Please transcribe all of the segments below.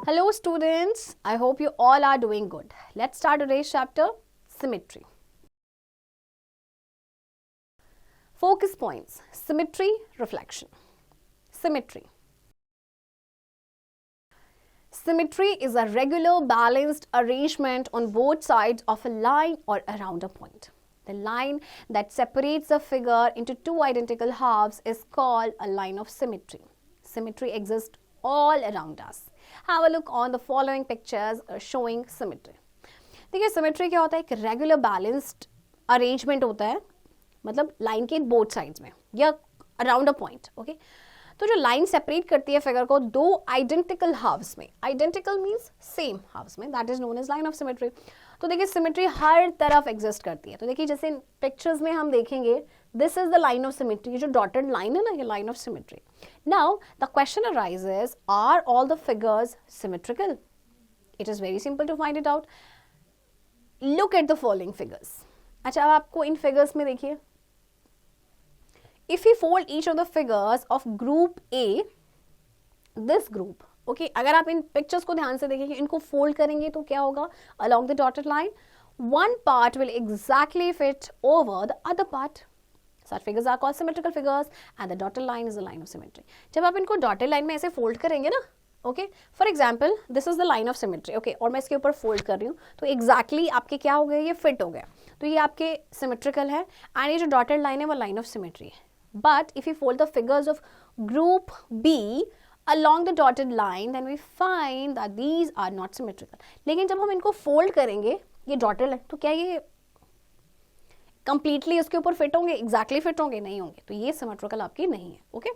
Hello students, I hope you all are doing good. Let's start today's chapter, symmetry. Focus points, symmetry, reflection. Symmetry. Symmetry is a regular balanced arrangement on both sides of a line or around a point. The line that separates a figure into two identical halves is called a line of symmetry. Symmetry exists all around us. Have a look on the following pictures showing symmetry. देखिए symmetry क्या होता है? एक regular balanced arrangement होता है, मतलब line के both sides में या around a point, okay? तो जो लाइन सेपरेट करती है फिगर को दो आइडेंटिकल हाफ्स में, आइडेंटिकल मीन्स सेम हाफ्स में, that is known as line of symmetry. तो देखिए सिमेट्री हर तरफ एग्जिस्ट करती है. तो देखिए जैसे पिक्चर्स में हम देखेंगे, this is the line of symmetry. जो डॉटेड लाइन है ना, ये line of symmetry. Now the question arises, are all the figures symmetrical? It is very simple to find it out. Look at the following figures. अच्छा, अब आपको इन figures में देखिए, if we fold each of the figures of group A, this group, okay, अगर आप इन pictures को ध्यान से देखेंगे, इनको fold करेंगे तो क्या होगा? Along the dotted line, one part will exactly fit over the other part. Such figures are called symmetrical figures and the dotted line is the line of symmetry. जब आप इनको dotted line में ऐसे fold करेंगे ना, okay, for example this is the line of symmetry, okay, और मैं इसके ऊपर फोल्ड कर रही हूँ तो एग्जैक्टली आपके क्या हो गए? ये फिट हो गया, तो ये आपके सिमेट्रिकल है. एंड ये जो डॉटेड लाइन है वो लाइन ऑफ सिमेट्री है. But if we fold the figures of group B along the dotted line, then we find that these are not symmetrical. लेकिन जब हम इनको fold करेंगे, ये dotted line, तो क्या ये completely इसके ऊपर fit होंगे? Exactly fit होंगे? नहीं होंगे. तो ये symmetrical आपकी नहीं है. Okay?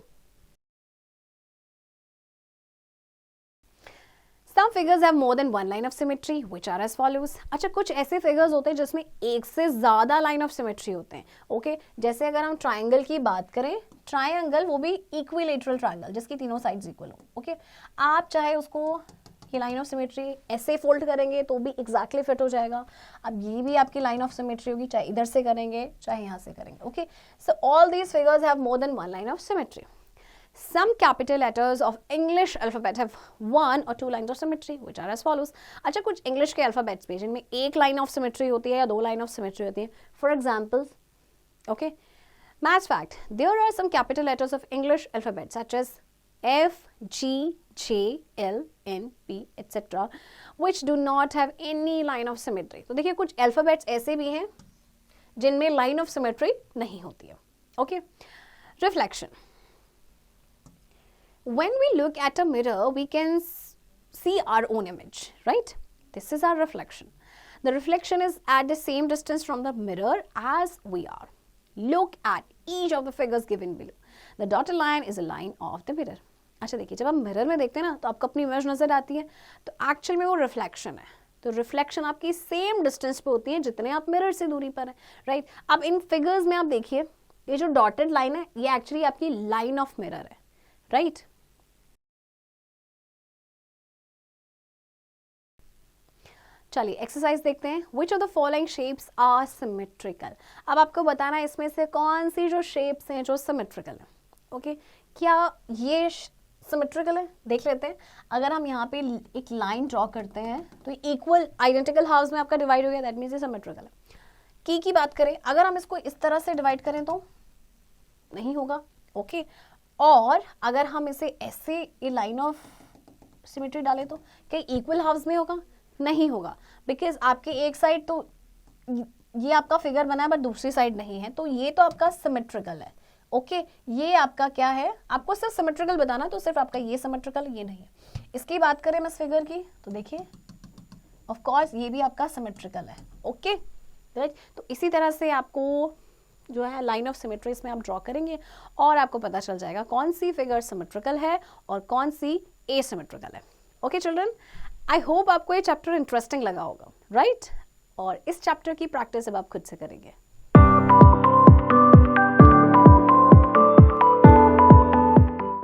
Some figures have more than one line of symmetry, which are as follows. अच्छा, कुछ ऐसे फिगर्स होते हैं जिसमें एक से ज़्यादा लाइन ऑफ सिमेट्री होते हैं. ओके, जैसे अगर हम ट्राइंगल की बात करें, ट्राइंगल वो भी इक्विलेटरल ट्राइंगल जिसकी तीनों साइड्स इक्वल हो. ओके, आप चाहे उसको ये लाइन ऑफ सिमेट्री ऐसे फोल्ड करेंगे तो भी एग्जैक्टली फिट हो जाएगा. अब ये भी आपकी लाइन ऑफ सिमेट्री होगी, चाहे इधर से करेंगे चाहे यहाँ से करेंगे. Okay, so all these figures have more than one line of symmetry. Some capital letters of English alphabet have one or two lines of symmetry, which are as follows. अच्छा, कुछ English के alphabets पे जिनमें एक line of symmetry होती है या दो line of symmetry होती है. For example, okay, maths fact. There are some capital letters of English alphabet such as F, G, J, L, N, P, etc., which do not have any line of symmetry. तो देखिए कुछ alphabets ऐसे भी हैं जिनमें line of symmetry नहीं होती है. Okay, reflection. When we look at a mirror, we can see our own image, right? This is our reflection. The reflection is at the same distance from the mirror as we are. Look at each of the figures given below. The dotted line is a line of the mirror. अच्छा देखिए, जब आप mirror में देखते हैं ना तो आपको अपनी इमेज नजर आती है, तो एक्चुअल में वो रिफ्लेक्शन है. तो रिफ्लेक्शन आपकी सेम डिस्टेंस पे होती है जितने आप मिरर से दूरी पर है, राइट? अब इन फिगर्स में आप देखिए, ये जो डॉटेड लाइन है ये एक्चुअली आपकी लाइन ऑफ मिरर है, राइट? चलिए एक्सरसाइज देखते हैं. Which of the following shapes are symmetrical? अब आपको बताना है इसमें से कौन सी जो शेप्स हैं जो सिमेट्रिकल है. ओके, क्या ये सिमेट्रिकल है? देख लेते हैं. अगर हम यहाँ पे एक लाइन ड्रॉ करते हैं तो इक्वल आइडेंटिकल हाफ्स में आपका डिवाइड हो गया, दैट मीन्स ये सिमेट्रिकल है. की बात करें, अगर हम इसको इस तरह से डिवाइड करें तो नहीं होगा. ओके, और अगर हम इसे ऐसे ये लाइन ऑफ सिमेट्री डालें तो क्या इक्वल हाफ्स में होगा? नहीं होगा, बिकॉज आपके एक साइड तो ये आपका फिगर बना है बट दूसरी साइड नहीं है, तो ये तो आपका सिमेट्रिकल है. ओके, ये आपका क्या है? आपको सिर्फ सिमेट्रिकल बताना, तो सिर्फ आपका ये सिमेट्रिकल, ये नहीं है. इसकी बात करें इस फिगर की तो देखिए, ऑफ कोर्स ये भी आपका सिमेट्रिकल है. Okay, right? तो इसी तरह से आपको जो है लाइन ऑफ सिमेट्री इसमें आप ड्रॉ करेंगे और आपको पता चल जाएगा कौन सी फिगर सिमेट्रिकल है और कौन सी एसिमेट्रिकल है. ओके चिल्ड्रन, आई होप आपको ये चैप्टर इंटरेस्टिंग लगा होगा, राइट? और इस चैप्टर की प्रैक्टिस अब आप खुद से करेंगे.